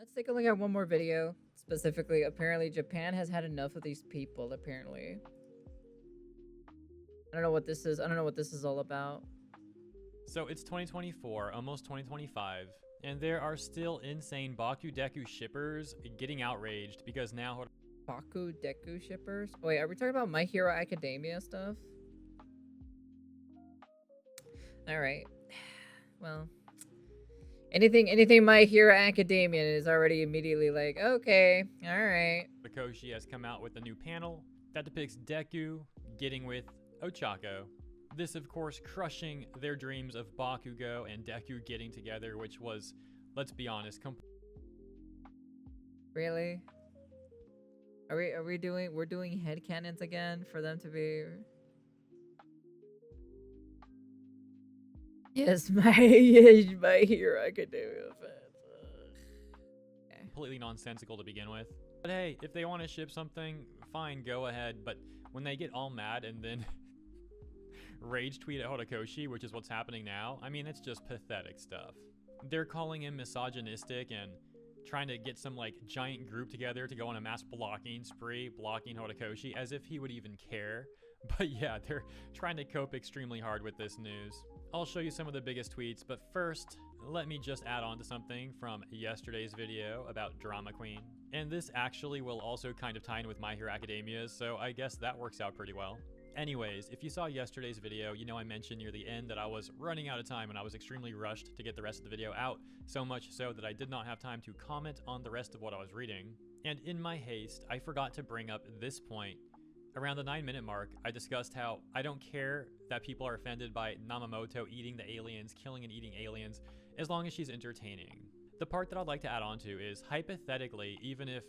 Let's take a look at one more video. Specifically, apparently Japan has had enough of these people, apparently. I don't know what this is. I don't know what this is all about. So it's 2024, almost 2025, and there are still insane Baku Deku shippers getting outraged because now... Baku Deku shippers? Wait, are we talking about My Hero Academia stuff? Alright. Well... Anything My Hero Academia is already immediately like, okay, alright. Horikoshi has come out with a new panel that depicts Deku getting with Ochako. This, of course, crushing their dreams of Bakugo and Deku getting together, which was, let's be honest, Really? We're doing headcanons again for them to be... Yes, my Hero Academia fans. Completely nonsensical to begin with. But hey, if they want to ship something, fine, go ahead. But when they get all mad and then rage tweet at Horikoshi, which is what's happening now, I mean, it's just pathetic stuff. They're calling him misogynistic and trying to get some like giant group together to go on a mass blocking spree, blocking Horikoshi, as if he would even care. But yeah, they're trying to cope extremely hard with this news. I'll show you some of the biggest tweets, but first, let me just add on to something from yesterday's video about Drama Queen. And this actually will also kind of tie in with My Hero Academia, so I guess that works out pretty well. Anyways, if you saw yesterday's video, you know I mentioned near the end that I was running out of time and I was extremely rushed to get the rest of the video out, so much so that I did not have time to comment on the rest of what I was reading. And in my haste, I forgot to bring up this point. Around the 9-minute mark, I discussed how I don't care that people are offended by Namamoto eating the aliens, killing and eating aliens, as long as she's entertaining. The part that I'd like to add on to is, hypothetically, even if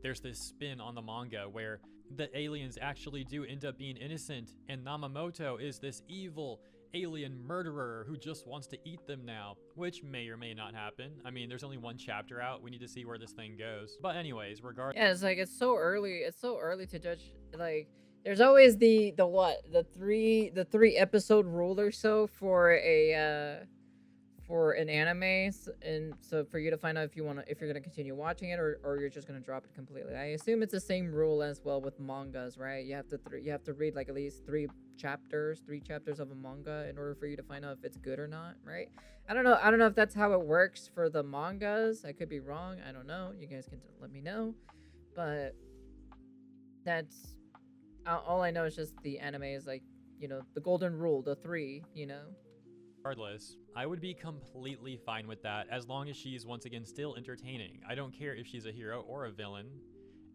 there's this spin on the manga where the aliens actually do end up being innocent and Namamoto is this evil alien murderer who just wants to eat them now, which may or may not happen. I mean, there's only one chapter out. We need to see where this thing goes. But anyways, regardless. Yeah, it's like it's so early to judge. Like, there's always the three episode rule or so for an anime, and so for you to find out if you're gonna continue watching it or you're just gonna drop it completely. I assume it's the same rule as well with mangas, right? You have to read like at least three chapters of a manga in order for you to find out if it's good or not, right? I don't know if that's how it works for the mangas. I could be wrong. I don't know. You guys can let me know, but that's all I know. Is just the anime is like, you know, the golden rule, the three, you know. Regardless, I would be completely fine with that as long as she's once again still entertaining. I don't care if she's a hero or a villain,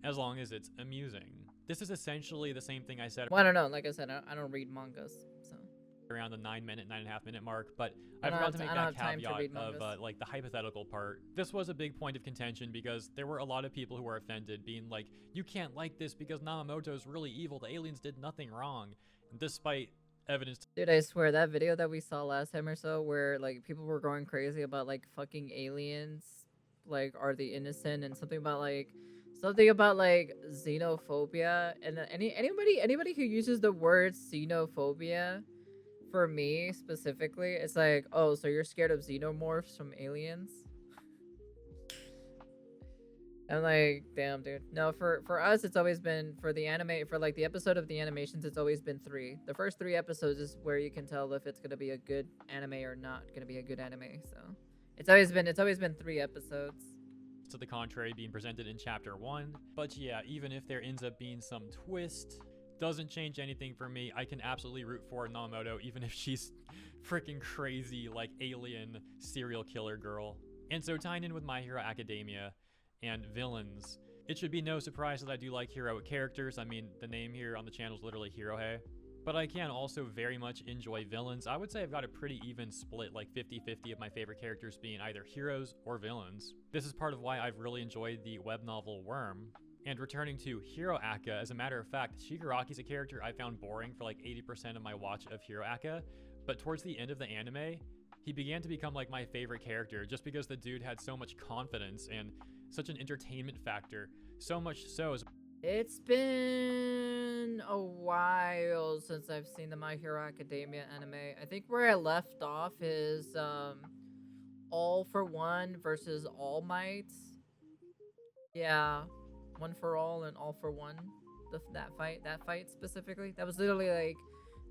as long as it's amusing. This is essentially the same thing I said. Well, I don't know. Like I said, I don't read mangas, so around the 9.5 minute mark, but I forgot to make that caveat of like the hypothetical part. This was a big point of contention because there were a lot of people who were offended, being like, you can't like this because Namamoto's really evil. The aliens did nothing wrong, despite evidence. Dude, I swear that video that we saw last time or so where like people were going crazy about like fucking aliens, like, are they innocent, and something about like xenophobia, and anybody who uses the word xenophobia, for me specifically, it's like, oh, so you're scared of xenomorphs from aliens? I'm like, damn, dude. No, for us, it's always been, for the anime, for like the episode of the animations, it's always been 3. The first 3 episodes is where you can tell if it's gonna be a good anime or not gonna be a good anime. So it's always been 3 episodes. To the contrary being presented in chapter 1. But yeah, even if there ends up being some twist, doesn't change anything for me. I can absolutely root for Namamoto, even if she's freaking crazy, like alien serial killer girl. And so tying in with My Hero Academia and villains, it should be no surprise that I do like heroic characters. I mean, the name here on the channel is literally Hirohei. But I can also very much enjoy villains. I would say I've got a pretty even split, like 50-50 of my favorite characters being either heroes or villains. This is part of why I've really enjoyed the web novel Worm. And returning to Hero Aka, as a matter of fact, Shigaraki's a character I found boring for like 80% of my watch of Hero Aka, but towards the end of the anime, he began to become like my favorite character just because the dude had so much confidence and such an entertainment factor. So much so as it's been a while since I've seen the My Hero Academia anime. I think where I left off is All for One versus All Might. Yeah, one for all and all for one. That fight specifically, that was literally like,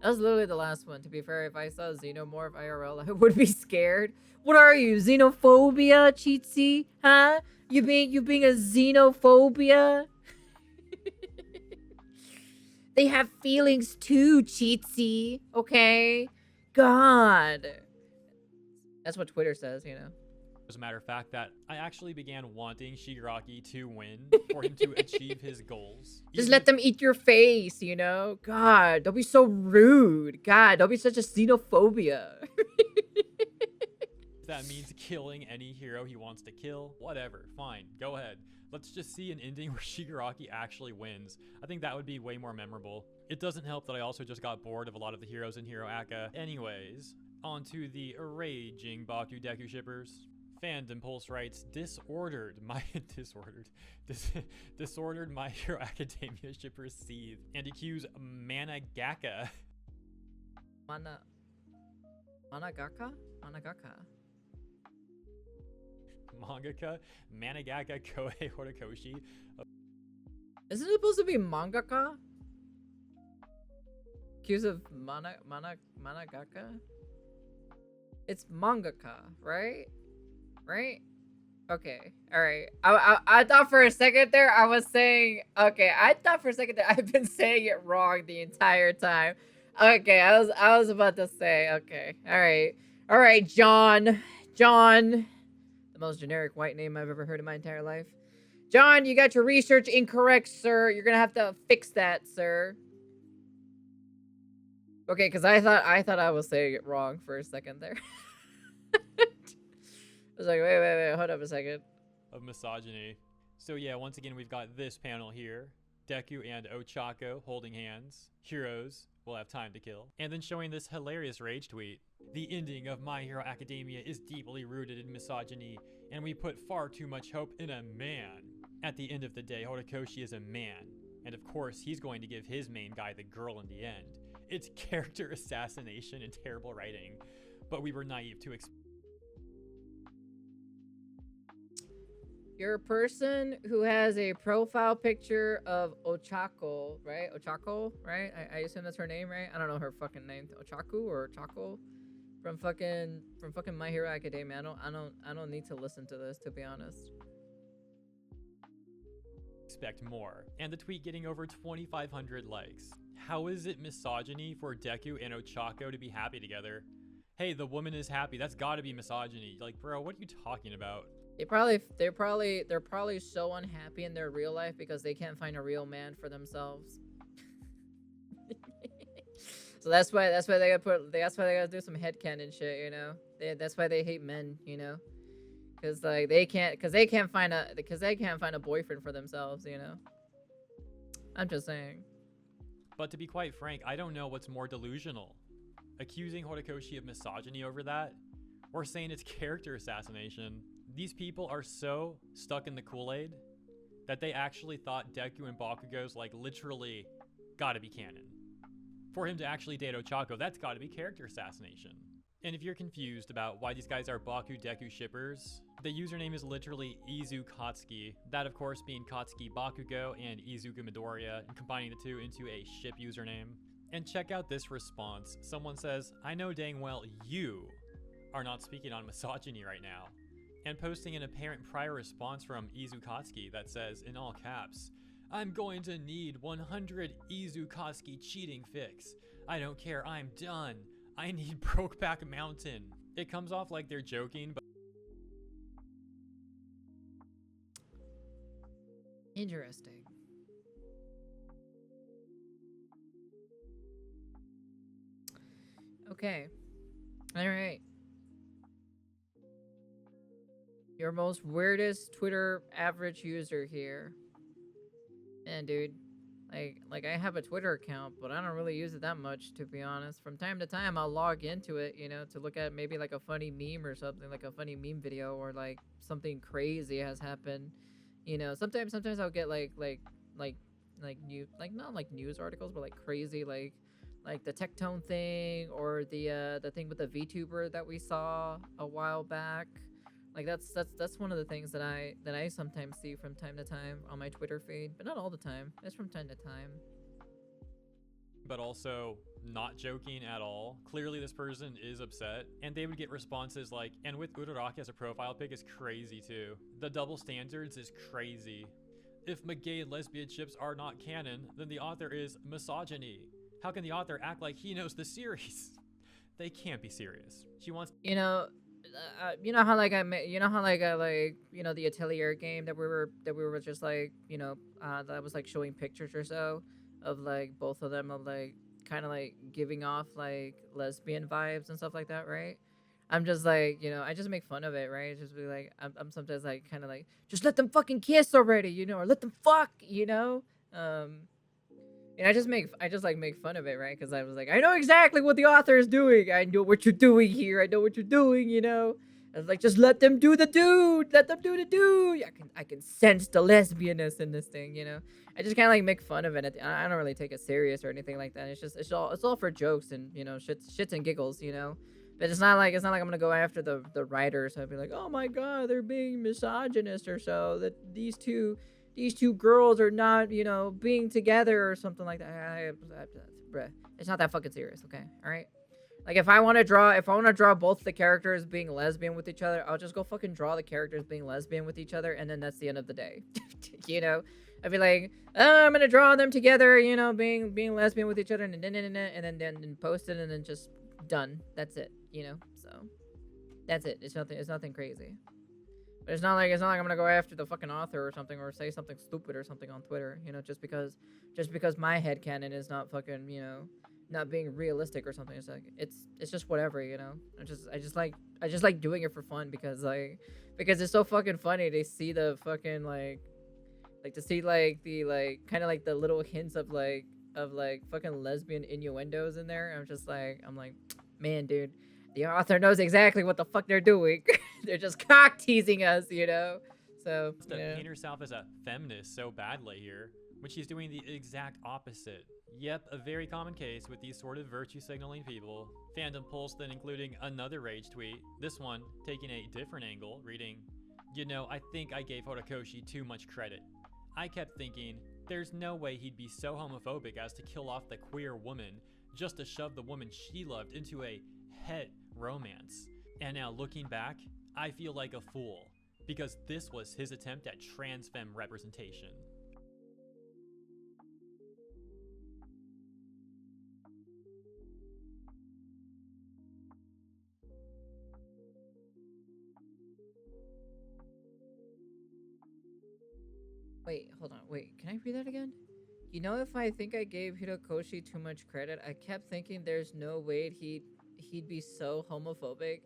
that was literally the last one. To be fair, if I saw Xenomorph IRL, I would be scared. What are you, xenophobia, Cheatsy? Huh? You being a xenophobia? They have feelings too, Cheatsy. Okay? God. That's what Twitter says, you know. As a matter of fact, that I actually began wanting Shigaraki to win for him to achieve his goals. Just let them eat your face, you know? God, don't be so rude. God, don't be such a xenophobia. If that means killing any hero he wants to kill, whatever, fine, go ahead. Let's just see an ending where Shigaraki actually wins. I think that would be way more memorable. It doesn't help that I also just got bored of a lot of the heroes in Hero Aka. Anyways, on to the raging Baku Deku shippers. Fandom Pulse writes, disordered My Hero Academia shippers seethe and accuse Managaka. Managaka? Mangaka Managaka Kohei Horikoshi. Isn't it supposed to be mangaka? Accused of managaka? It's mangaka, right? Right? Okay. Alright. I thought for a second there I was saying, okay, I thought for a second there I've been saying it wrong the entire time. Okay, I was about to say, okay. Alright, John. The most generic white name I've ever heard in my entire life. John, you got your research incorrect, sir. You're gonna have to fix that, sir. Okay, because I thought I was saying it wrong for a second there. I was like, wait, hold up a second. Of misogyny. So yeah, once again, we've got this panel here. Deku and Ochako holding hands. Heroes will have time to kill. And then showing this hilarious rage tweet. The ending of My Hero Academia is deeply rooted in misogyny, and we put far too much hope in a man. At the end of the day, Horikoshi is a man. And of course, he's going to give his main guy the girl in the end. It's character assassination and terrible writing. But we were naive to expect. You're a person who has a profile picture of Ochako, right? Ochako, right? I assume that's her name, right? I don't know her fucking name. Ochaku or Ochako? From fucking My Hero Academia. I don't need to listen to this, to be honest. Expect more. And the tweet getting over 2,500 likes. How is it misogyny for Deku and Ochako to be happy together? Hey, the woman is happy. That's gotta be misogyny. Like, bro, what are you talking about? They're probably so unhappy in their real life because they can't find a real man for themselves. So that's why they gotta do some headcanon shit, you know. That's why they hate men, you know, because like they can't find a boyfriend for themselves, you know. I'm just saying. But to be quite frank, I don't know what's more delusional. Accusing Horikoshi of misogyny over that, or saying it's character assassination. These people are so stuck in the Kool-Aid that they actually thought Deku and Bakugo's like literally gotta be canon. For him to actually date Ochako, that's gotta be character assassination. And if you're confused about why these guys are Baku Deku shippers, the username is literally Izu Katsuki. That of course being Katsuki Bakugo and Izuku Midoriya, and combining the two into a ship username. And check out this response. Someone says, I know dang well you are not speaking on misogyny right now. And posting an apparent prior response from Izu Katsuki that says, in all caps, I'm going to need 100 Izu Katsuki cheating fix. I don't care, I'm done. I need Brokeback Mountain. It comes off like they're joking, but Interesting. Okay. All right. Your most weirdest Twitter average user here. Man, dude. Like I have a Twitter account, but I don't really use it that much, to be honest. From time to time, I'll log into it, you know, to look at maybe like a funny meme or something, like a funny meme video, or like something crazy has happened. You know, sometimes I'll get like new, like not like news articles, but like crazy, like the Tectone thing, or the thing with the VTuber that we saw a while back, Like that's one of the things that I sometimes see from time to time on my Twitter feed, but not all the time. It's from time to time. But also not joking at all. Clearly this person is upset, and they would get responses like, and with Uraraki as a profile pic is crazy too. The double standards is crazy. If gay and lesbian ships are not canon, then the author is misogyny. How can the author act like he knows the series? They can't be serious. She wants, you know how like I like the Atelier game that we were just like that was like showing pictures or so of like both of them of like kind of like giving off like lesbian vibes and stuff like that, right? I'm just like, I just make fun of it, right? Just be like, I'm sometimes like kind of like, just let them fucking kiss already, or let them fuck, and I just like make fun of it, right? Because I was like, I know exactly what the author is doing. I know what you're doing here. I know what you're doing. I was like, just let them do the dude. Let them do the dude. I can sense the lesbianness in this thing. I just kind of like make fun of it. I don't really take it serious or anything like that. It's all for jokes and shits and giggles. But it's not like I'm gonna go after the writers. I'd be like, oh my god, they're being misogynist or so. That these two girls are not, being together or something like that. Bruh, it's not that fucking serious, okay? All right. Like if I want to draw both the characters being lesbian with each other, I'll just go fucking draw the characters being lesbian with each other, and then that's the end of the day. I'd be like, oh, I'm gonna draw them together, being lesbian with each other, and then post it, and then just done. That's it, So that's it. It's nothing crazy. But it's not like I'm gonna go after the fucking author or something, or say something stupid or something on Twitter, just because my headcanon is not fucking, not being realistic or something. It's like it's just whatever, I just like doing it for fun because it's so fucking funny to see the fucking like to see like the like kind of like the little hints of like fucking lesbian innuendos in there. I'm like, man, dude, the author knows exactly what the fuck they're doing. They're just cock teasing us, So to paint herself as a feminist so badly here, when she's doing the exact opposite. Yep, a very common case with these sort of virtue signaling people. Fandom pulls then including another rage tweet, this one taking a different angle, reading, I think I gave Horikoshi too much credit. I kept thinking, there's no way he'd be so homophobic as to kill off the queer woman just to shove the woman she loved into a het romance. And now looking back, I feel like a fool, because this was his attempt at trans femme representation. Wait, hold on. Wait, can I read that again? If I think I gave Hirokoshi too much credit, I kept thinking there's no way he'd be so homophobic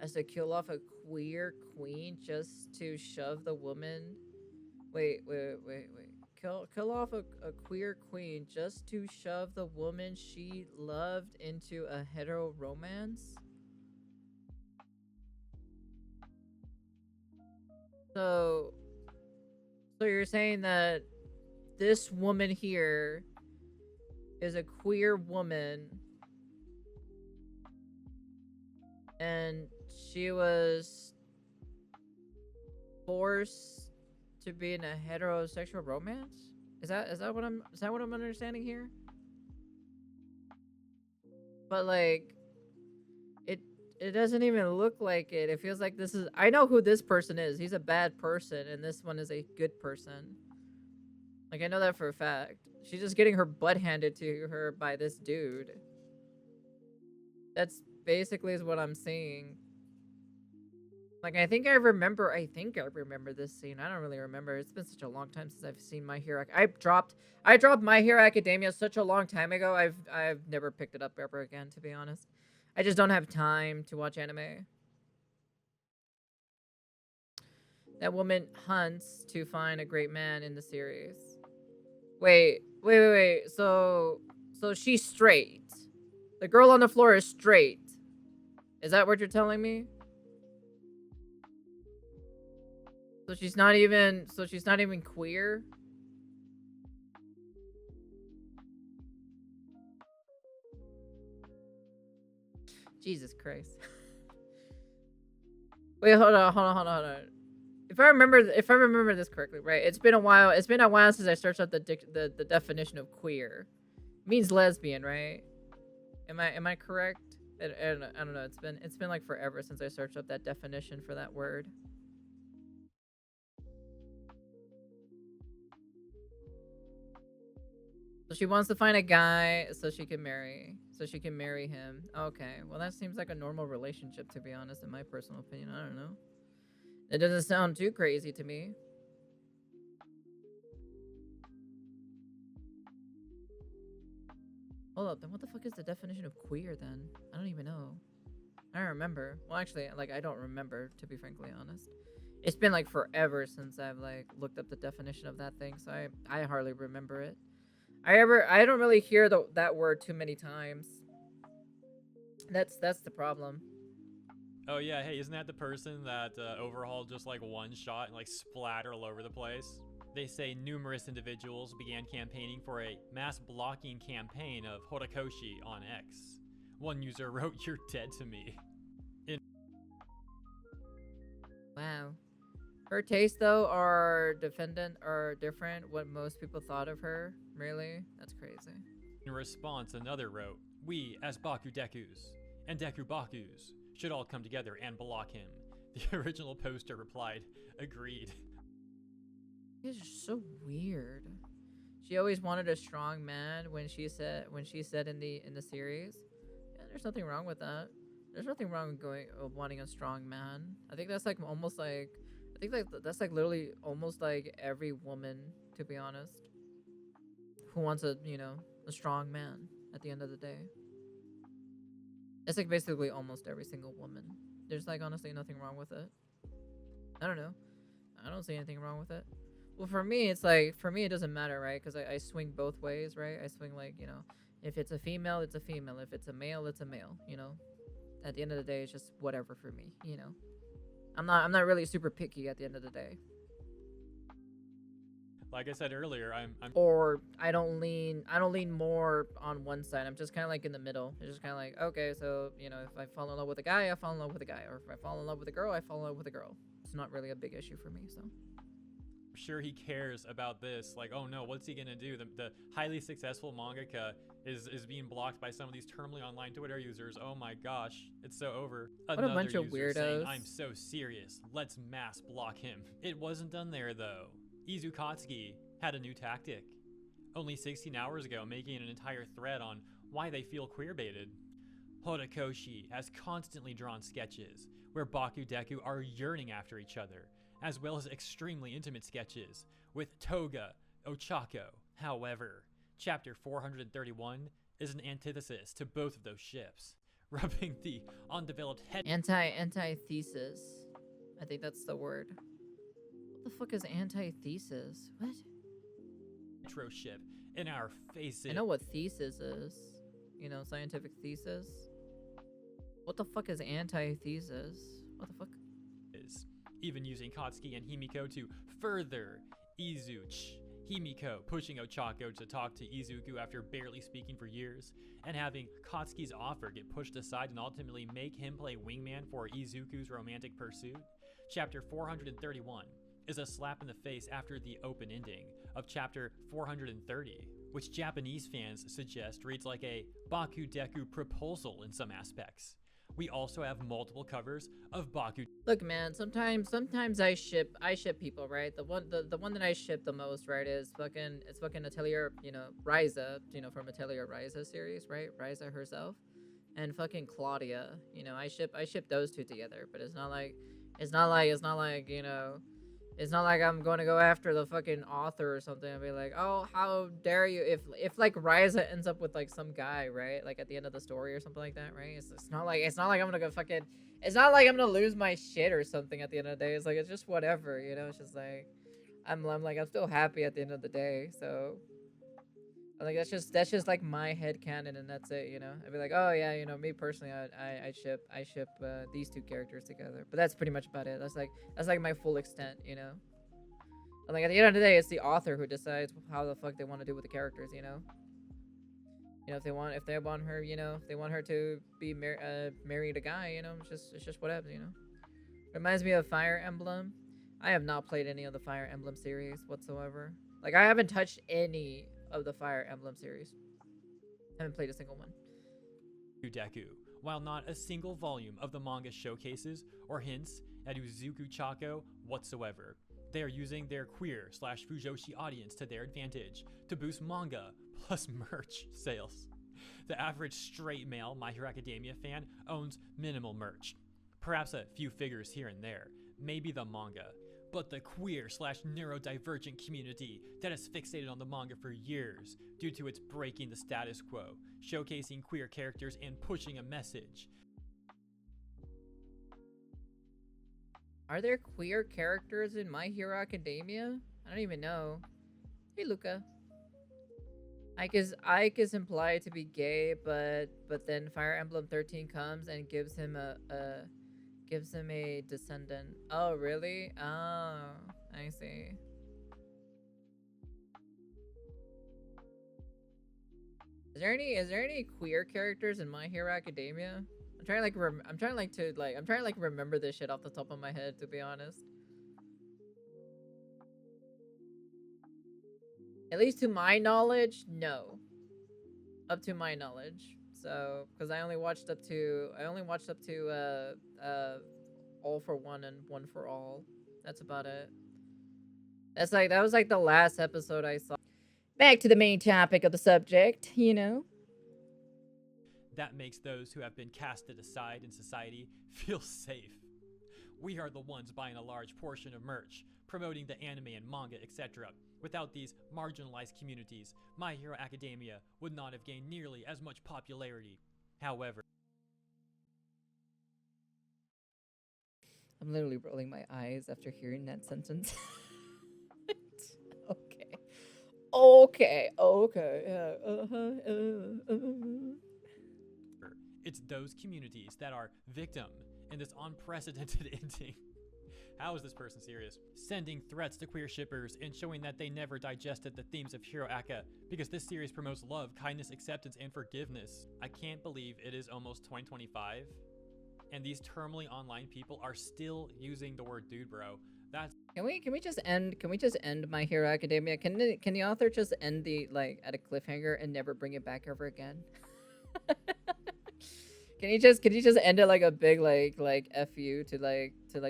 as to kill off a queer queen just to shove the woman. Wait. Kill off a queer queen just to shove the woman she loved into a hetero romance? So you're saying that this woman here is a queer woman and she was forced to be in a heterosexual romance? Is that what I'm understanding here? But like it doesn't even look like it. It feels like I know who this person is. He's a bad person and this one is a good person. Like I know that for a fact. She's just getting her butt handed to her by this dude. That's basically is what I'm seeing. Like I think I remember this scene. I don't really remember. It's been such a long time since I've seen My Hero. I dropped My Hero Academia such a long time ago. I've never picked it up ever again, to be honest. I just don't have time to watch anime. That woman hunts to find a great man in the series. Wait. So she's straight. The girl on the floor is straight. Is that what you're telling me? So she's not even queer? Jesus Christ. Wait, hold on. If I remember this correctly, right? It's been a while. It's been a while since I searched up the definition of queer. It means lesbian, right? Am I correct? I don't know. It's been like forever since I searched up that definition for that word. So she wants to find a guy so she can marry him. Okay, well that seems like a normal relationship, to be honest, in my personal opinion. I don't know. It doesn't sound too crazy to me. Hold up, then what the fuck is the definition of queer then? I don't even know. I don't remember. Well, actually, like, I don't remember, to be frankly honest. It's been like forever since I've like looked up the definition of that thing, so I hardly remember it. I don't really hear that word too many times. That's the problem. Oh yeah, hey, isn't that the person that overhauled just like one shot and like splattered all over the place? They say numerous individuals began campaigning for a mass blocking campaign of Horikoshi on X. One user wrote, "You're dead to me." Wow. Her tastes, though, are different what most people thought of her. Really? That's crazy. In response, another wrote, "We, as Bakudekus and Dekubakus, should all come together and block him." The original poster replied, "Agreed." This is so weird. She always wanted a strong man when she said in the series. Yeah, there's nothing wrong with that. There's nothing wrong with wanting a strong man. I think that's like almost like that's like literally almost like every woman, to be honest, who wants a strong man at the end of the day. It's like basically almost every single woman. There's like honestly nothing wrong with it. I don't know. I don't see anything wrong with it. Well, for me, it's like, it doesn't matter, right? Because I swing both ways, right? I swing like, if it's a female, it's a female. If it's a male, it's a male, At the end of the day, it's just whatever for me, I'm not really super picky at the end of the day. Like I said earlier, I'm or I don't lean more on one side. I'm just kind of like in the middle. It's just kind of like, okay, so, if I fall in love with a guy, I fall in love with a guy. Or if I fall in love with a girl, I fall in love with a girl. It's not really a big issue for me, so. sure he cares about this. Like, oh no, what's he gonna do? The highly successful mangaka is being blocked by some of these terminally online Twitter users. Oh my gosh, it's so over. What a bunch of weirdos. Saying, "I'm so serious. Let's mass block him." It wasn't done there though. Izu Katsuki had a new tactic. Only 16 hours ago, making an entire thread on why they feel queerbaited. Horikoshi has constantly drawn sketches where Bakudeku are yearning after each other, as well as extremely intimate sketches with Toga Ochako. However, chapter 431 is an antithesis to both of those ships, rubbing the undeveloped head antithesis. I think that's the word. What the fuck is antithesis? What? Metro ship in our faces. I know what thesis is. Scientific thesis. What the fuck is antithesis? What the fuck? Even using Katsuki and Himiko to further Izuchi. Himiko pushing Ochako to talk to Izuku after barely speaking for years, and having Katsuki's offer get pushed aside and ultimately make him play wingman for Izuku's romantic pursuit. Chapter 431 is a slap in the face after the open ending of chapter 430, which Japanese fans suggest reads like a Bakudeku proposal in some aspects. We also have multiple covers of Baku. Look, man, sometimes I ship people, right? The one that I ship the most, right, is fucking Atelier, Ryza, from Atelier Ryza series, right? Ryza herself. And fucking Claudia. I ship those two together, but it's not like it's not like I'm going to go after the fucking author or something and be like, oh, how dare you? If like Ryza ends up with like some guy, right? Like at the end of the story or something like that, right? It's not like I'm gonna go fucking. It's not like I'm gonna lose my shit or something at the end of the day. It's like, it's just whatever, It's just like I'm still happy at the end of the day. So like that's just like my headcanon, and that's it, I'd be like, oh yeah, me personally, I ship these two characters together, but that's pretty much about it. That's like my full extent, And like at the end of the day, it's the author who decides how the fuck they want to do with the characters, if they want her, if they want her to be married a guy, it's just what happens, Reminds me of Fire Emblem. I have not played any of the Fire Emblem series whatsoever. Like, I haven't touched any of the Fire Emblem series. I haven't played a single one. Deku, while not a single volume of the manga showcases or hints at Uzuku Chako whatsoever. They are using their queer/Fujoshi audience to their advantage to boost manga plus merch sales. The average straight male My Hero Academia fan owns minimal merch. Perhaps a few figures here and there, maybe the manga. But the queer/neurodivergent community that has fixated on the manga for years due to its breaking the status quo, showcasing queer characters and pushing a message. Are there queer characters in My Hero Academia? I don't even know. Hey, Luca. Ike is implied to be gay, but then Fire Emblem 13 comes and gives him a descendant. Oh, really? Oh, I see. Is there any queer characters in My Hero Academia? I'm trying to remember this shit off the top of my head, to be honest. At least to my knowledge, no. Up to my knowledge. So, because I only watched up to All for One and One for All. That's about it. That was like the last episode I saw. Back to the main topic of the subject, you know. That makes those who have been casted aside in society feel safe. We are the ones buying a large portion of merch, promoting the anime and manga, etc. Without these marginalized communities, My Hero Academia would not have gained nearly as much popularity. However, I'm literally rolling my eyes after hearing that sentence. Okay. It's those communities that are victim in this unprecedented ending. How is this person serious? Sending threats to queer shippers and showing that they never digested the themes of Hero Aka because this series promotes love, kindness, acceptance, and forgiveness. I can't believe it is almost 2025 and these terminally online people are still using the word dude bro. That's Can we just end My Hero Academia? Can the author just end the at a cliffhanger and never bring it back ever again? Can you just end it like a big like FU to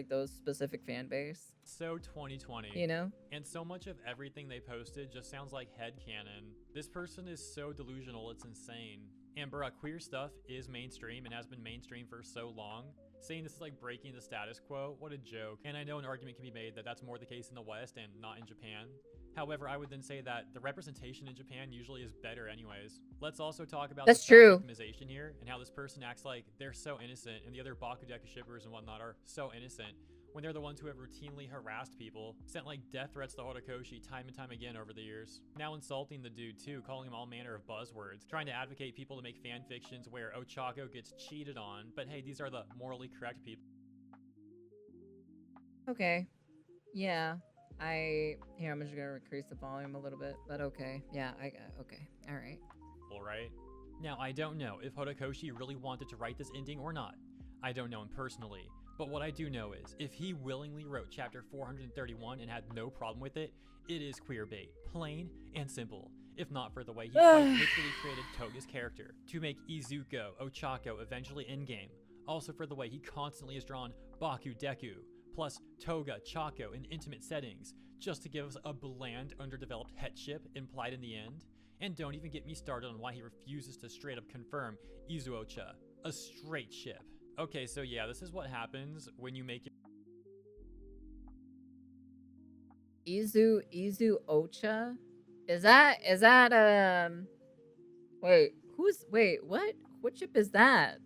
those specific fan base? so 2020. You know? And so much of everything they posted just sounds like headcanon. This person is so delusional, it's insane. And bruh, queer stuff is mainstream and has been mainstream for so long. Saying this is like breaking the status quo, what a joke. And I know an argument can be made that that's more the case in the West and not in Japan. However, I would then say that the representation in Japan usually is better anyways. Let's also talk about That's the true. victimization here and how this person acts like they're so innocent and the other Bakudeku shippers and whatnot are so innocent when they're the ones who have routinely harassed people, sent like death threats to Horikoshi time and time again over the years. Now insulting the dude too, calling him all manner of buzzwords, trying to advocate people to make fan fictions where Ochako gets cheated on, but hey, these are the morally correct people. Okay. Yeah. I'm just gonna increase the volume a little bit, but okay. Yeah, okay. Alright. Right? Now, I don't know if Horikoshi really wanted to write this ending or not. I don't know him personally. But what I do know is, if he willingly wrote chapter 431 and had no problem with it, it is queerbait. Plain and simple. If not for the way he quite literally created Toga's character to make Izuku Ochako eventually in-game. Also for the way he constantly has drawn Bakudeku, plus Toga Chako in intimate settings, just to give us a bland, underdeveloped headship implied in the end. And don't even get me started on why he refuses to straight up confirm Izuocha, a straight ship. Okay, so yeah, this is what happens when you make Izu Ocha? Is that wait, what ship is that?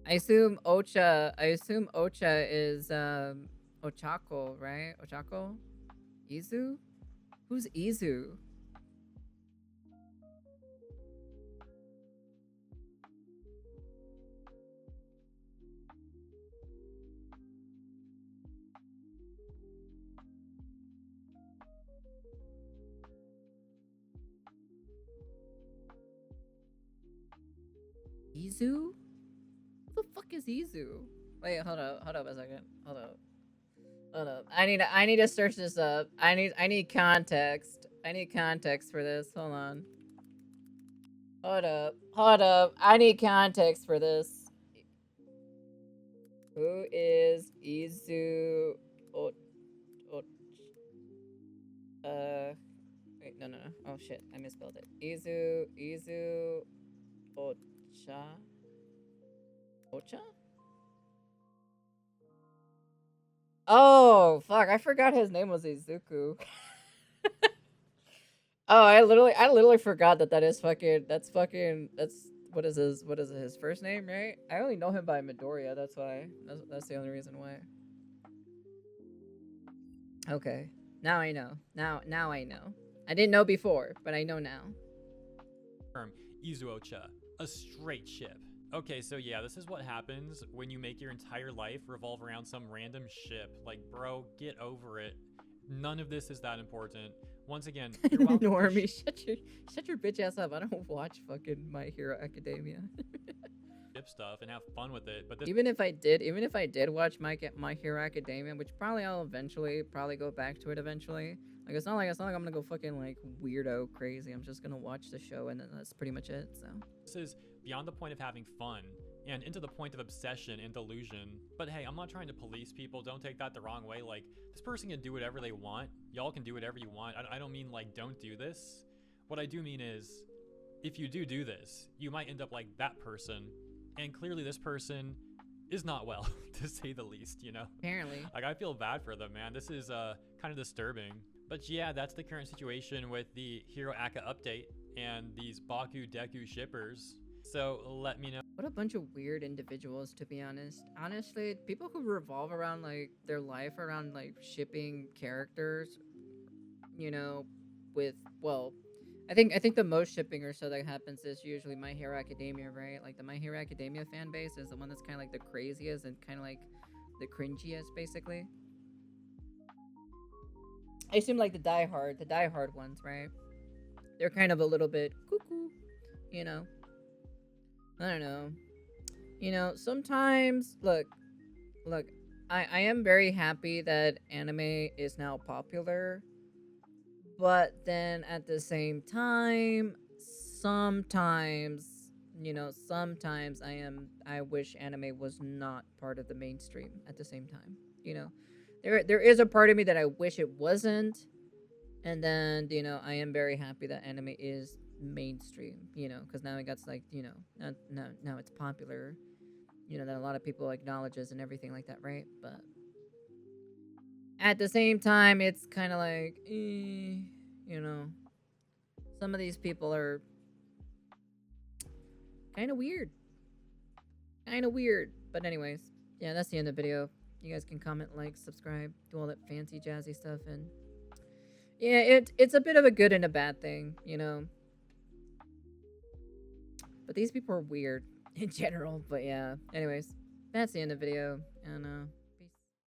I assume Ocha is Ochako, right? Ochako? Izu? Who's Izu? Izu? is Izu? Wait, hold up a second. Hold up. I need to search this up. I need context. I need context for this. Hold on. Hold up. I need context for this. Who is Izu? Wait, no. Oh shit, I misspelled it. Izu Ocha? Oh, fuck, I forgot his name was Izuku. Oh, I literally forgot that's what is his first name, right? I only know him by Midoriya, that's why. That's the only reason why. Okay. Now I know. Now I know. I didn't know before, but I know now. Izuocha, a straight ship. Okay, so yeah, this is what happens when you make your entire life revolve around some random ship. Like, bro, get over it. None of this is that important. Once again, you're welcome. Normie, shut your bitch ass up. I don't watch fucking My Hero Academia. Ship stuff and have fun with it, but this even if I did watch My Hero Academia, which probably I'll eventually go back to it eventually. Like it's not like I'm gonna go fucking like weirdo crazy. I'm just gonna watch the show and then that's pretty much it. So this is beyond the point of having fun and into the point of obsession and delusion. But hey, I'm not trying to police people. Don't take that the wrong way. Like, this person can do whatever they want. Y'all can do whatever you want. I don't mean like don't do this. What I do mean is, if you do this, you might end up like that person. And clearly this person is not well, to say the least, you know? Apparently. Like, I feel bad for them, man. This is kind of disturbing. But yeah, that's the current situation with the Hero Aka update and these Baku Deku shippers. So let me know. What a bunch of weird individuals, to be honest. Honestly, people who revolve around like their life around like shipping characters, you know, with I think the most shipping or so that happens is usually My Hero Academia, right? Like the My Hero Academia fan base is the one that's kind of like the craziest and kind of like the cringiest, basically. I assume like the diehard ones, right? They're kind of a little bit cuckoo, you know. I don't know. You know, sometimes look, I am very happy that anime is now popular. But then at the same time, sometimes I wish anime was not part of the mainstream at the same time. You know, there is a part of me that I wish it wasn't. And then, you know, I am very happy that anime is mainstream, you know, because now it got like, you know, now it's popular, you know, that a lot of people acknowledges and everything like that, right? But at the same time, it's kind of like, you know, some of these people are kind of weird. But anyways, yeah, that's the end of the video. You guys can comment, like, subscribe, do all that fancy jazzy stuff, and yeah, it's a bit of a good and a bad thing, you know. But these people are weird in general. But yeah, anyways, that's the end of the video, and